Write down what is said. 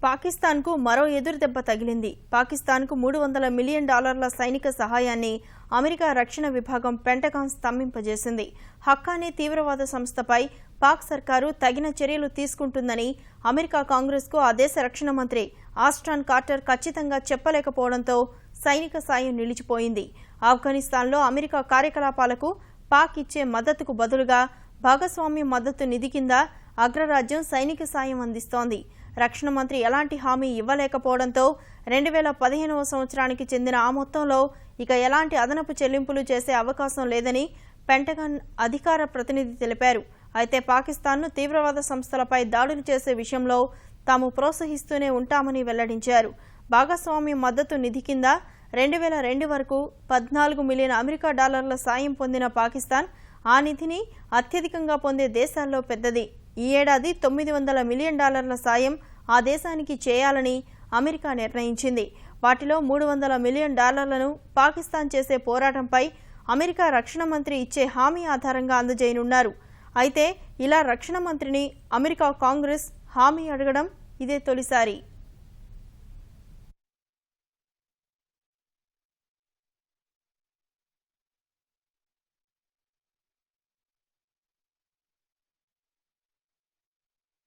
పాకిస్తాన్కు మరో ఎదురుదెబ్బ తగిలింది. పాకిస్తాన్కు $300 మిలియన్ సైనిక సహాయాన్ని అమెరికా రక్షణ విభాగం పెంటగాన్ స్తంభింపజేసింది. హక్కానీ తీవ్రవాద సంస్థపై పాక్ సర్కారు తగిన చర్యలు తీసుకుంటుందని అమెరికా కాంగ్రెస్కు ఆ దేశ రక్షణ మంత్రి ఆస్టాన్ కార్టర్ ఖచ్చితంగా చెప్పలేకపోవడంతో సైనిక సాయం నిలిచిపోయింది. ఆఫ్ఘనిస్తాన్లో అమెరికా కార్యకలాపాలకు పాక్ ఇచ్చే మద్దతుకు బదులుగా భాగస్వామ్య మద్దతు నిధి కింద అగ్రరాజ్యం సైనిక సాయం అందిస్తోంది. రక్షణ మంత్రి ఎలాంటి హామీ ఇవ్వలేకపోవడంతో 2015వ సంవత్సరానికి చెందిన ఆ మొత్తంలో ఇక ఎలాంటి అదనపు చెల్లింపులు చేసే అవకాశం లేదని పెంటగాన్ అధికార ప్రతినిధి తెలిపారు. అయితే పాకిస్తాన్ను తీవ్రవాద సంస్థలపై దాడులు చేసే విషయంలో తాము ప్రోత్సహిస్తూనే ఉంటామని వెల్లడించారు. భాగస్వామ్య మద్దతు నిధి కింద 2002 వరకు $14 మిలియన్ సాయం పొందిన పాకిస్తాన్ ఆ నిధిని అత్యధికంగా పొందే దేశాల్లో పెద్దది. ఈ ఏడాది $900 మిలియన్ సాయం ఆ దేశానికి చేయాలని అమెరికా నిర్ణయించింది. వాటిలో $300 మిలియన్ పాకిస్తాన్ చేసే పోరాటంపై అమెరికా రక్షణ మంత్రి ఇచ్చే హామీ ఆధారంగా అందజేయనున్నారు. అయితే ఇలా రక్షణ మంత్రిని అమెరికా కాంగ్రెస్ హామీ అడగడం ఇదే తొలిసారి.